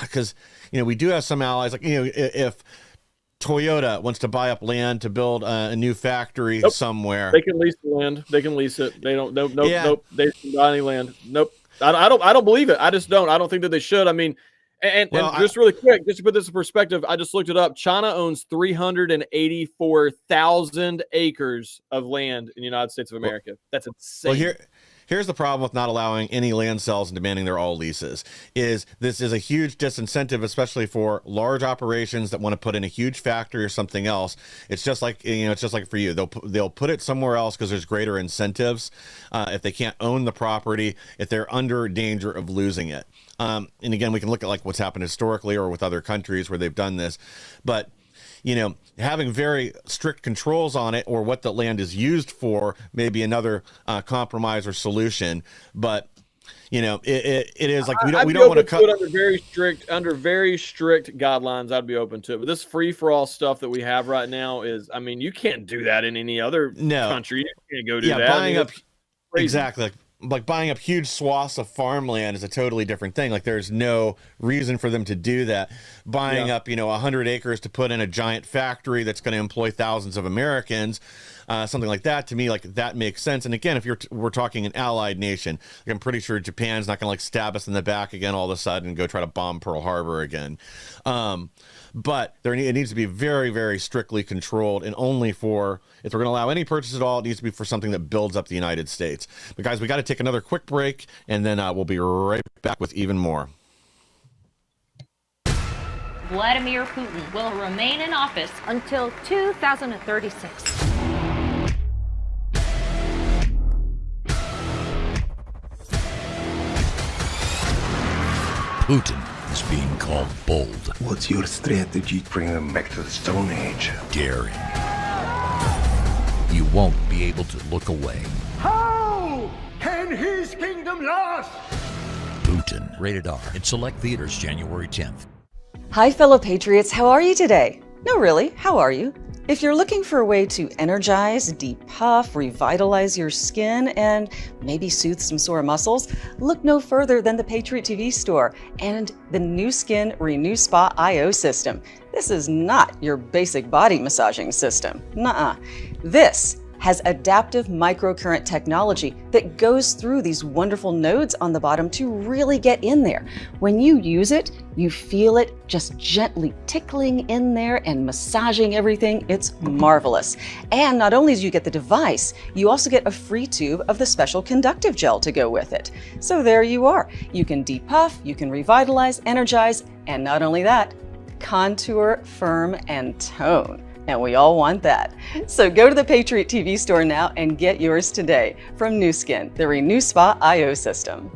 because we do have some allies. If Toyota wants to buy up land to build a new factory somewhere, they can lease the land. They can lease it. They don't. Nope. They can buy any land. Nope. I don't believe it. I just don't. I don't think that they should. I mean, and just really quick, just to put this in perspective, I just looked it up. China owns 384,000 acres of land in the United States of America. That's insane. Well, here's the problem with not allowing any land sales and demanding they're all leases. This is a huge disincentive, especially for large operations that want to put in a huge factory or something else. It's just like for you. They'll put it somewhere else because there's greater incentives if they can't own the property, if they're under danger of losing it. And again, we can look at what's happened historically or with other countries where they've done this, but having very strict controls on it or what the land is used for may be another compromise or solution. But it is we don't want to cut under very strict guidelines. I'd be open to it. But this free for all stuff that we have right now is, I mean, you can't do that in any other country. You can't go do that. Buying up exactly. Buying up huge swaths of farmland is a totally different thing. There's no reason for them to do that. Buying up, 100 acres to put in a giant factory that's going to employ thousands of Americans, something like that, to me, that makes sense. And again, if we're talking an allied nation, I'm pretty sure Japan's not going to stab us in the back again all of a sudden and go try to bomb Pearl Harbor again. But it needs to be very, very strictly controlled, and only if we're going to allow any purchase at all, it needs to be for something that builds up the United States. But guys, we got to take another quick break, and then we'll be right back with even more. Vladimir Putin will remain in office until 2036. Putin is being called bold. What's your strategy to bring them back to the Stone Age? Daring. You won't be able to look away. How can his kingdom last? Putin. Rated R. In select theaters January 10th. Hi, fellow patriots. How are you today? No, really, how are you? If you're looking for a way to energize, depuff, revitalize your skin, and maybe soothe some sore muscles, look no further than the Patriot TV store and the Nu Skin Renew Spa IO system. This is not your basic body massaging system. Nuh-uh. This has adaptive microcurrent technology that goes through these wonderful nodes on the bottom to really get in there. When you use it, you feel it just gently tickling in there and massaging everything. It's marvelous. And not only do you get the device, you also get a free tube of the special conductive gel to go with it. So there you are. You can depuff, you can revitalize, energize, and not only that, contour, firm, and tone. And we all want that. So go to the Patriot TV store now and get yours today from Nu Skin, the Renew Spa IO system.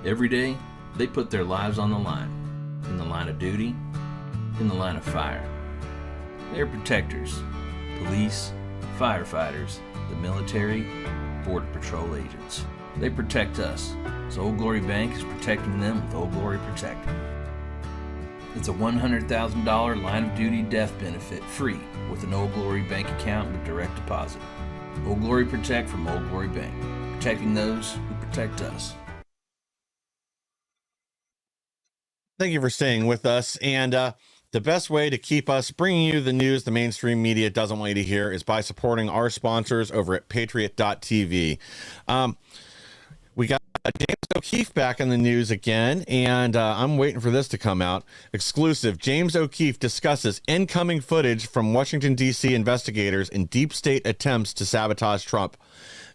Every day, they put their lives on the line. In the line of duty, in the line of fire. They're protectors, police, firefighters, the military, border patrol agents. They protect us, so Old Glory Bank is protecting them with Old Glory Protect. It's a $100,000 line of duty death benefit free with an Old Glory Bank account with direct deposit. Old Glory Protect from Old Glory Bank, protecting those who protect us. Thank you for staying with us. And the best way to keep us bringing you the news the mainstream media doesn't want you to hear is by supporting our sponsors over at patriot.tv. We got James O'Keefe back in the news again, and I'm waiting for this to come out. Exclusive. James O'Keefe discusses incoming footage from Washington, D.C. investigators in deep state attempts to sabotage Trump.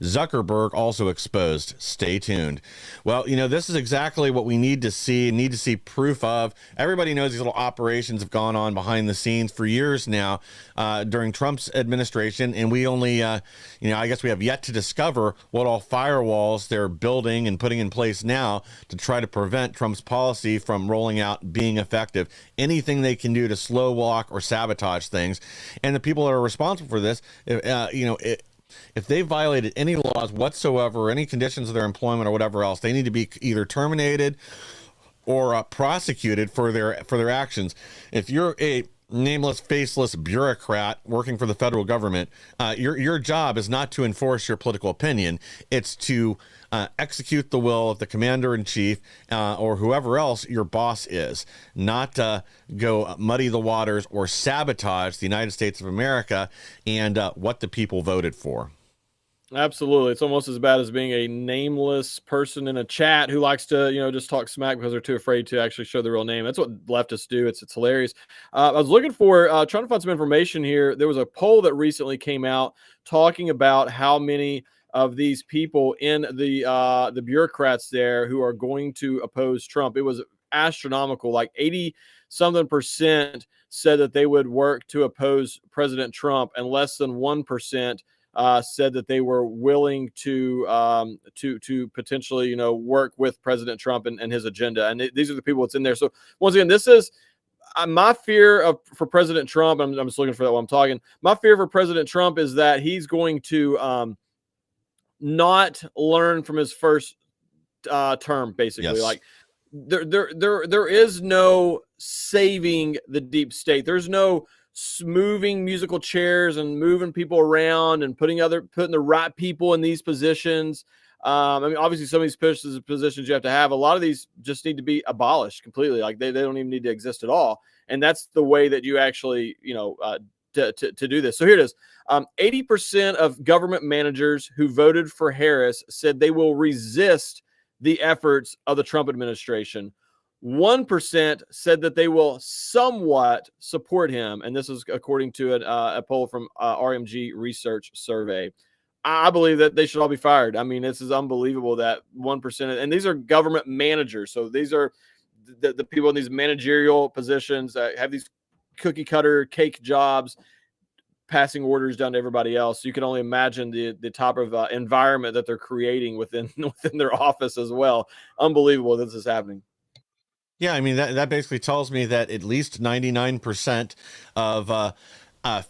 Zuckerberg also exposed. Stay tuned. Well, you know, this is exactly what we need to see proof of. Everybody knows these little operations have gone on behind the scenes for years now during Trump's administration, and we only, I guess we have yet to discover what all firewalls they're building and putting in place now to try to prevent Trump's policy from rolling out, being effective. Anything they can do to slow walk or sabotage things. And the people that are responsible for this, if they violated any laws whatsoever, or any conditions of their employment or whatever else, they need to be either terminated or prosecuted for their actions. If you're a nameless, faceless bureaucrat working for the federal government, your job is not to enforce your political opinion. It's to execute the will of the commander-in-chief or whoever else your boss is, not go muddy the waters or sabotage the United States of America and what the people voted for. Absolutely. It's almost as bad as being a nameless person in a chat who likes to, just talk smack because they're too afraid to actually show the real name. That's what leftists do. It's hilarious. I was looking for, trying to find some information here. There was a poll that recently came out talking about how many of these people in the bureaucrats there who are going to oppose Trump. It was astronomical. Like 80-something% said that they would work to oppose President Trump, and less than 1% said that they were willing to potentially, work with President Trump and his agenda. And these are the people that's in there. So once again, this is my fear for President Trump. I'm just looking for that while I'm talking. My fear for President Trump is that he's going to not learn from his first term, basically. Yes. Like there is no saving the deep state. There's no moving musical chairs and moving people around and putting the right people in these positions. Obviously some of these positions you have to have. A lot of these just need to be abolished completely. Like they don't even need to exist at all. And that's the way that you actually, to do this. So here it is. 80% of government managers who voted for Harris said they will resist the efforts of the Trump administration. 1% said that they will somewhat support him. And this is according to a poll from RMG Research Survey. I believe that they should all be fired. I mean, this is unbelievable that 1%, and these are government managers. So these are the people in these managerial positions that have these cookie cutter cake jobs, passing orders down to everybody else. So you can only imagine the type of environment that they're creating within their office as well. Unbelievable that this is happening. Yeah, I mean, that basically tells me that at least 99% of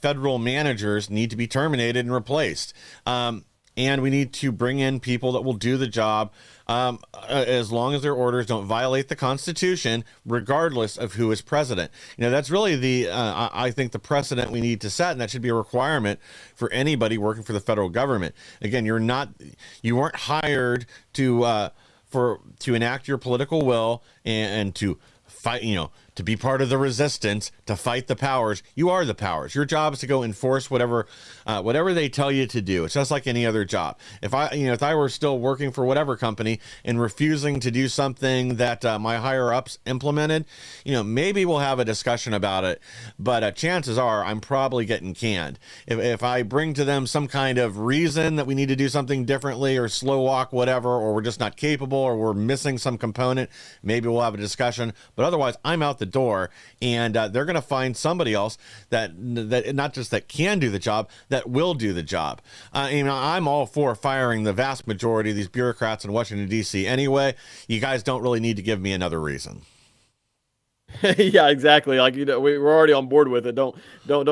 federal managers need to be terminated and replaced. And we need to bring in people that will do the job as long as their orders don't violate the Constitution, regardless of who is president. That's really I think the precedent we need to set, and that should be a requirement for anybody working for the federal government. Again, you weren't hired to enact your political will and to fight, to be part of the resistance, to fight the powers. You are the powers. Your job is to go enforce whatever they tell you to do. It's just like any other job. If I were still working for whatever company and refusing to do something that my higher ups implemented, maybe we'll have a discussion about it. But chances are I'm probably getting canned. If I bring to them some kind of reason that we need to do something differently or slow walk, whatever, or we're just not capable or we're missing some component, maybe we'll have a discussion. But otherwise, I'm out the door, and they're going to find somebody else that not just that can do the job, that will do the job. I'm all for firing the vast majority of these bureaucrats in Washington, D.C. anyway. You guys don't really need to give me another reason. Yeah, exactly. Like, we're already on board with it. Don't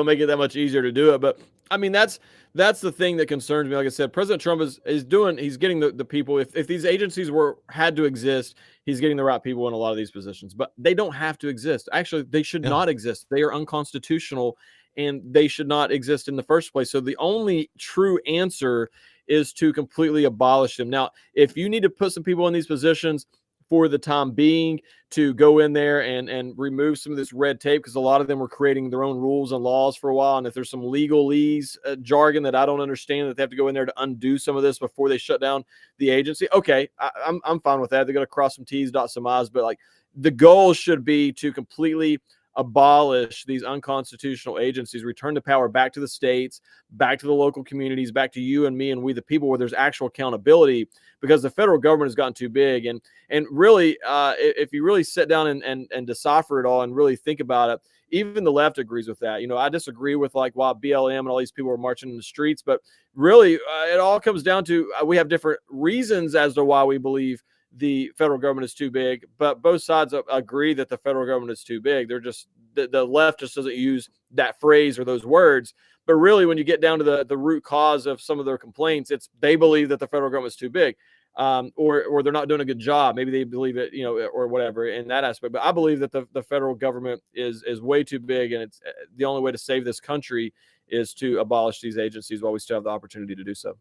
make it that much easier to do it. But I mean, that's the thing that concerns me. Like I said, President Trump he's getting the people. If these agencies had to exist, he's getting the right people in a lot of these positions. But they don't have to exist. Actually, they should not exist. They are unconstitutional and they should not exist in the first place. So the only true answer is to completely abolish them. Now, if you need to put some people in these positions for the time being to go in there and remove some of this red tape, because a lot of them were creating their own rules and laws for a while. And if there's some legalese jargon that I don't understand, that they have to go in there to undo some of this before they shut down the agency, okay, I'm fine with that. They're going to cross some T's, dot some I's, but like the goal should be to completely abolish these unconstitutional agencies, return the power back to the states, back to the local communities, back to you and me and we the people, where there's actual accountability, because the federal government has gotten too big. And really, if you really sit down and decipher it all and really think about it, even the left agrees with that. I disagree with like why BLM and all these people are marching in the streets, but really it all comes down to we have different reasons as to why we believe the federal government is too big, but both sides agree that the federal government is too big. They're just the left just doesn't use that phrase or those words. But really, when you get down to the root cause of some of their complaints, it's they believe that the federal government is too big, or they're not doing a good job. Maybe they believe it, or whatever in that aspect. But I believe that the federal government is way too big, and it's the only way to save this country is to abolish these agencies while we still have the opportunity to do so.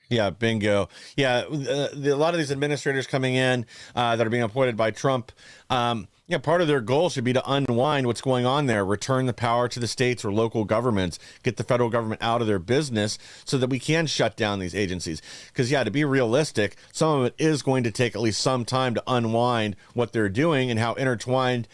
Yeah, bingo. Yeah, a lot of these administrators coming in that are being appointed by Trump, part of their goal should be to unwind what's going on there, return the power to the states or local governments, get the federal government out of their business so that we can shut down these agencies. Because, to be realistic, some of it is going to take at least some time to unwind what they're doing and how intertwined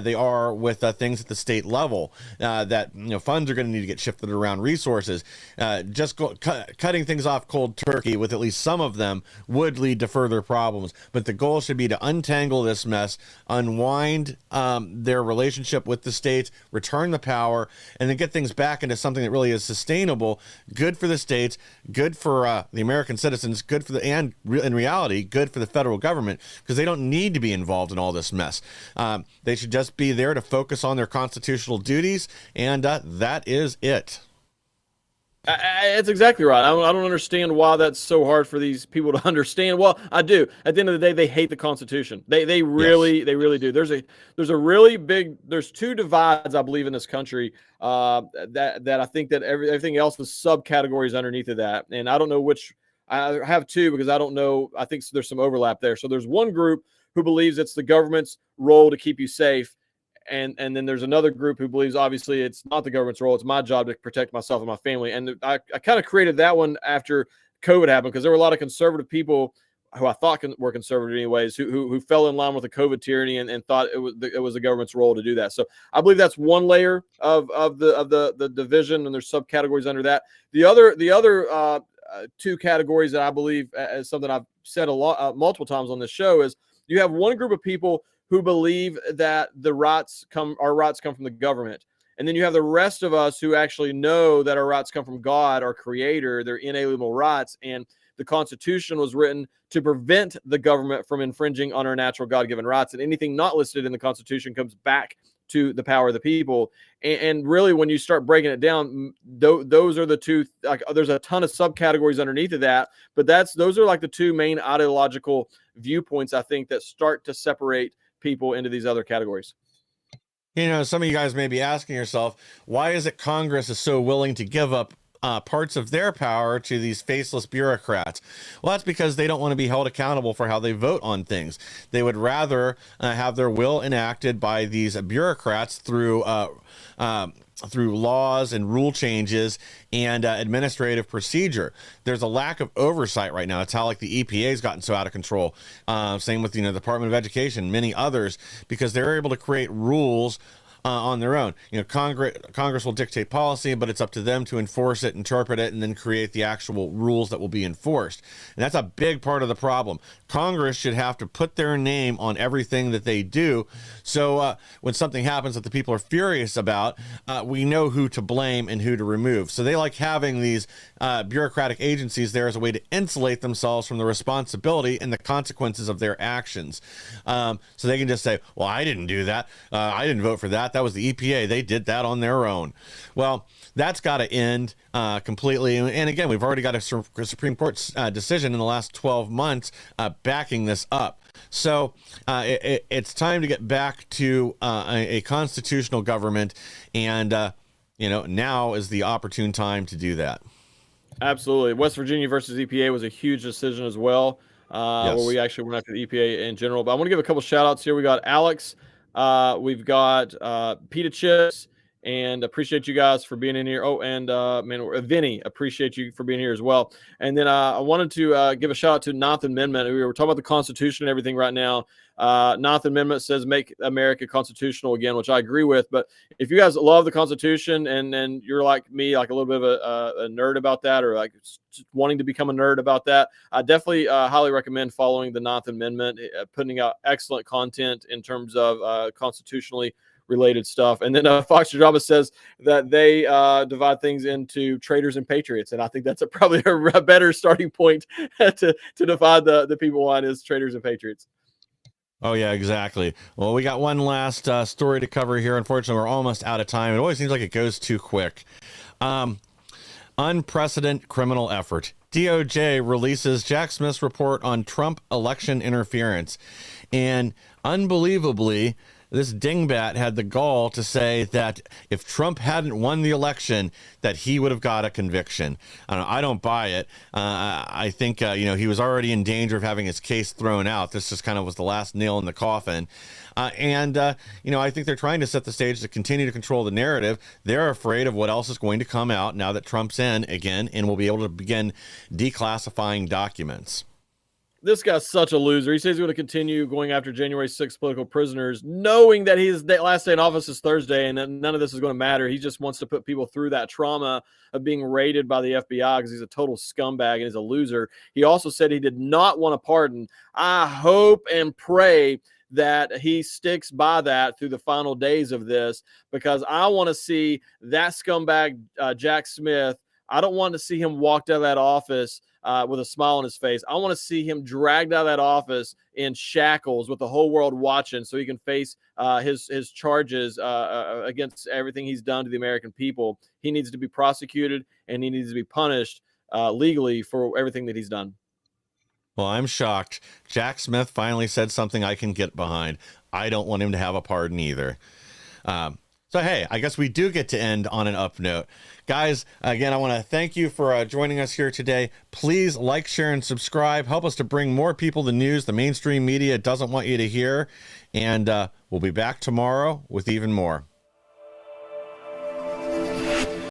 they are with things at the state level, that funds are going to need to get shifted around, resources. Cutting things off cold turkey with at least some of them would lead to further problems. But the goal should be to untangle this mess, unwind their relationship with the states, return the power, and then get things back into something that really is sustainable, good for the states, good for the American citizens, good for in reality, good for the federal government, because they don't need to be involved in all this mess. They should just be there to focus on their constitutional duties, and that is it. It's exactly right. I don't understand why that's so hard for these people to understand. Well, I do. At the end of the day, they hate the Constitution. They really do. There's two divides, I believe, in this country that I think that everything else is subcategories underneath of that. And I don't know which. I have two because I don't know. I think there's some overlap there. So there's one group who believes it's the government's role to keep you safe. And then there's another group who believes, obviously, it's not the government's role. It's my job to protect myself and my family. And I kind of created that one after COVID happened, because there were a lot of conservative people who I thought were conservative anyways, who fell in line with the COVID tyranny and thought it was the government's role to do that. So I believe that's one layer of the division, and there's subcategories under that. The other two categories that I believe, as something I've said multiple times on this show, is you have one group of people who believe that our rights come from the government. And then you have the rest of us who actually know that our rights come from God, our creator, their inalienable rights. And the Constitution was written to prevent the government from infringing on our natural God-given rights. And anything not listed in the Constitution comes back to the power of the people. And really, when you start breaking it down, those are the two. Like, there's a ton of subcategories underneath of that, but those are like the two main ideological viewpoints, I think, that start to separate people into these other categories. Some of you guys may be asking yourself, why is it Congress is so willing to give up parts of their power to these faceless bureaucrats? Well, that's because they don't want to be held accountable for how they vote on things. They would rather have their will enacted by these bureaucrats through laws and rule changes and administrative procedure. There's a lack of oversight right now. It's how the EPA has gotten so out of control. Same with the Department of Education, many others, because they're able to create rules on their own. Congress will dictate policy, but it's up to them to enforce it, interpret it, and then create the actual rules that will be enforced. And that's a big part of the problem. Congress should have to put their name on everything that they do. So when something happens that the people are furious about, we know who to blame and who to remove. So they like having these bureaucratic agencies there as a way to insulate themselves from the responsibility and the consequences of their actions. So they can just say, well, I didn't do that. I didn't vote for that. That was the EPA. They did that on their own. Well, that's got to end completely. And again, we've already got a Supreme Court decision in the last 12 months backing this up. So it's time to get back to a constitutional government. And now is the opportune time to do that. Absolutely. West Virginia versus EPA was a huge decision as well, Yes. where we actually went after the EPA in general. But I want to give a couple shout outs here. We got Alex, we've got Pita Chips, and appreciate you guys for being in here. Oh, and Vinny, appreciate you for being here as well. And then I wanted to give a shout out to Ninth Amendment. We were talking about the Constitution and everything right now. Ninth Amendment says make America constitutional again, which I agree with. But if you guys love the Constitution and you're like me, like a little bit of a nerd about that, or like wanting to become a nerd about that, I definitely highly recommend following the Ninth Amendment, putting out excellent content in terms of constitutionally related stuff. And then Fox Java says that they divide things into traitors and patriots, and I think that's probably a better starting point to divide the people on is traitors and patriots. Oh, yeah, exactly. Well, we got one last story to cover here. Unfortunately, we're almost out of time. It always seems like it goes too quick. Unprecedented criminal effort. DOJ releases Jack Smith's report on Trump election interference. And unbelievably, this dingbat had the gall to say that if Trump hadn't won the election, that he would have got a conviction. I don't buy it. I think, he was already in danger of having his case thrown out. This just kind of was the last nail in the coffin. I think they're trying to set the stage to continue to control the narrative. They're afraid of what else is going to come out now that Trump's in again and will be able to begin declassifying documents. This guy's such a loser. He says he's going to continue going after January 6th political prisoners, knowing that his last day in office is Thursday and that none of this is going to matter. He just wants to put people through that trauma of being raided by the FBI because he's a total scumbag and he's a loser. He also said he did not want a pardon. I hope and pray that he sticks by that through the final days of this, because I want to see that scumbag Jack Smith. I don't want to see him walked out of that office with a smile on his face. I want to see him dragged out of that office in shackles with the whole world watching so he can face his charges against everything he's done to the American people. He needs to be prosecuted and he needs to be punished legally for everything that he's done. Well, I'm shocked. Jack Smith finally said something I can get behind. I don't want him to have a pardon either. So, hey, I guess we do get to end on an up note. Guys, again, I want to thank you for joining us here today. Please like, share, and subscribe. Help us to bring more people the news the mainstream media doesn't want you to hear. And we'll be back tomorrow with even more.